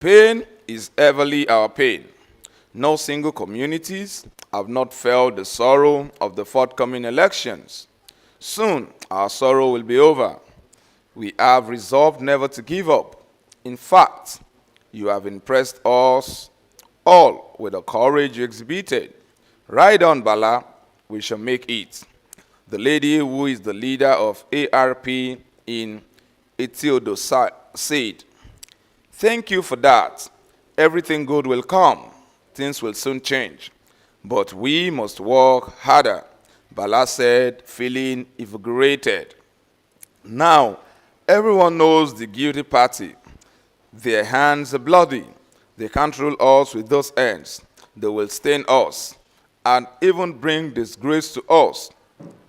Pain is heavily our pain. No single communities have not felt the sorrow of the forthcoming elections. Soon, our sorrow will be over. We have resolved never to give up. In fact, you have impressed us all with the courage you exhibited. Ride on, Bala. We shall make it. The lady who is the leader of ARP in Etiodo said, "Thank you for that. Everything good will come. Things will soon change. But we must work harder," Bala said, feeling invigorated. Now, everyone knows the guilty party. Their hands are bloody. They can't rule us with those hands. They will stain us and even bring disgrace to us.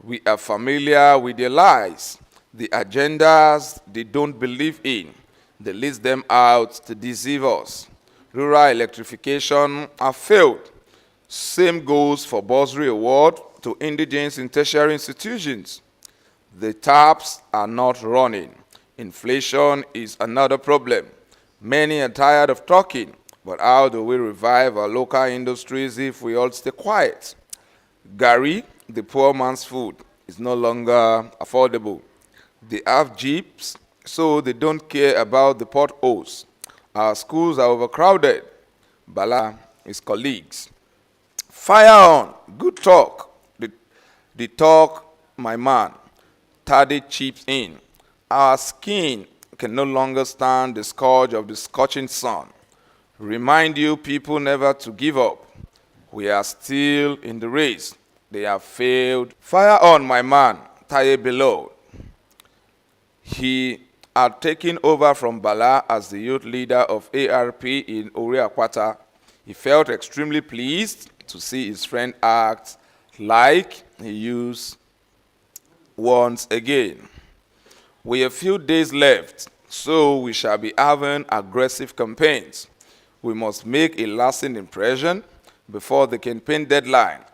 We are familiar with their lies, the agendas they don't believe in. They list them out to deceive us. Rural electrification have failed. Same goes for bursary award to indigents in tertiary institutions. The taps are not running. Inflation is another problem. Many are tired of talking, but how do we revive our local industries if we all stay quiet? Gari, the poor man's food, is no longer affordable. They have jeeps, so they don't care about the potholes. Our schools are overcrowded. Bala, his colleagues. Fire on, good talk. The talk, my man. Tade chips in. Our skin can no longer stand the scourge of the scorching sun. Remind you people never to give up. We are still in the race. They have failed. Fire on, my man, Taye below. He had taken over from Bala as the youth leader of ARP in Oriakwata. He felt extremely pleased to see his friend act like he used once again. We have few days left, so we shall be having aggressive campaigns. We must make a lasting impression before the campaign deadline.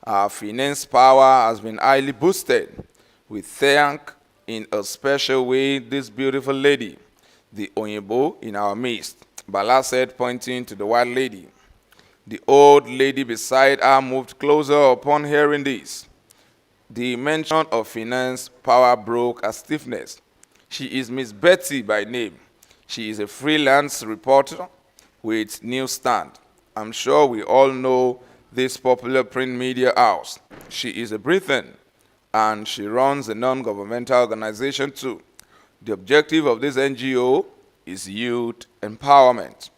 Our finance power has been highly boosted. We thank in a special way this beautiful lady, the Oyinbo in our midst, Bala said, pointing to the white lady. The old lady beside her moved closer upon hearing this. The mention of finance power broke her stiffness. She is Miss Betty by name. She is a freelance reporter with Newsstand. I'm sure we all know this popular print media house. She is a Briton, and she runs a non-governmental organization too. The objective of this NGO is youth empowerment.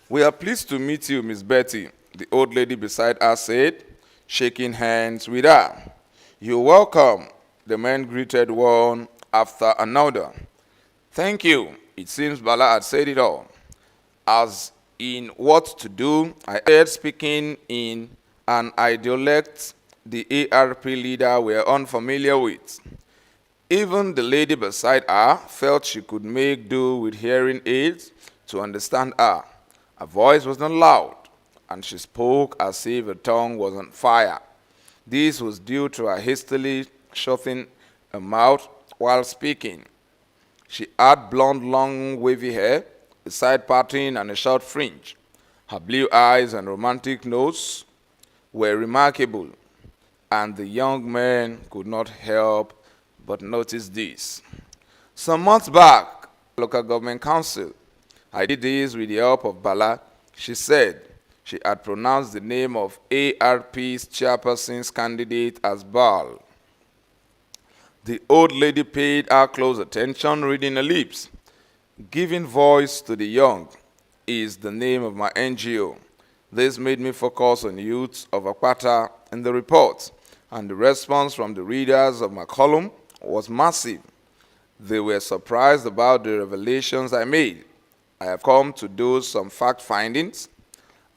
We are pleased to meet you, Miss Betty, the old lady beside her said, shaking hands with her. You're welcome, the man greeted one after another. Thank you. It seems Bala had said it all. As in what to do, I heard speaking in an dialect the ARP leader were unfamiliar with. Even the lady beside her felt she could make do with hearing aids to understand her. Her voice was not loud, and she spoke as if her tongue was on fire. This was due to her hastily shutting her mouth while speaking. She had blonde, long, wavy hair, a side parting, and a short fringe. Her blue eyes and romantic nose were remarkable, and the young man could not help but notice this. Some months back, local government council, I did this with the help of Bala. She said she had pronounced the name of ARP's chairperson's candidate as Baal. The old lady paid her close attention, reading her lips. Giving voice to the young is the name of my NGO. This made me focus on youths of Akpata in the report, and the response from the readers of my column was massive. They were surprised about the revelations I made. I have come to do some fact findings.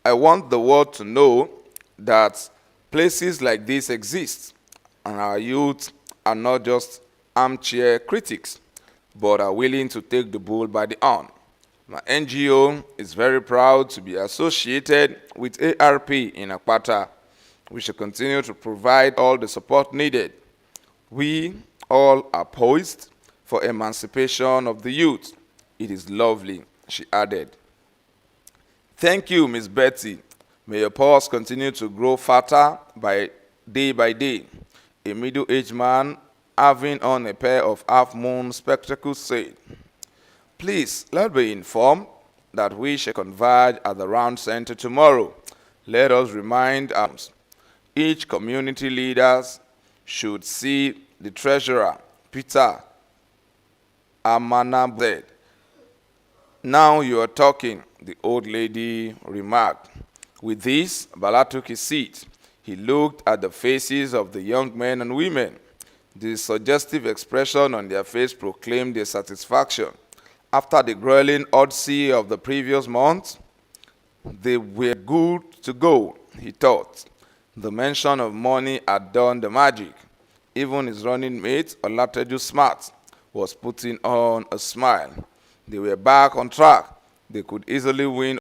I want the world to know that places like this exist, and our youth are not just armchair critics, but are willing to take the bull by the horn. My NGO is very proud to be associated with ARP in Akpata. We shall continue to provide all the support needed. We all are poised for emancipation of the youth. It is lovely, she added. Thank you, Miss Betty. May your paws continue to grow fatter by day. A middle-aged man having on a pair of half-moon spectacles said, please, let be informed that we shall converge at the round center tomorrow. Let us remind us, each community leaders should see the treasurer, Peter Amana said. Now you are talking, the old lady remarked. With this, Bala took his seat. He looked at the faces of the young men and women. The suggestive expression on their face proclaimed their satisfaction. After the grueling odyssey of the previous month, they were good to go, he thought. The mention of money had done the magic. Even his running mate, Olateju Smart, was putting on a smile. They were back on track. They could easily win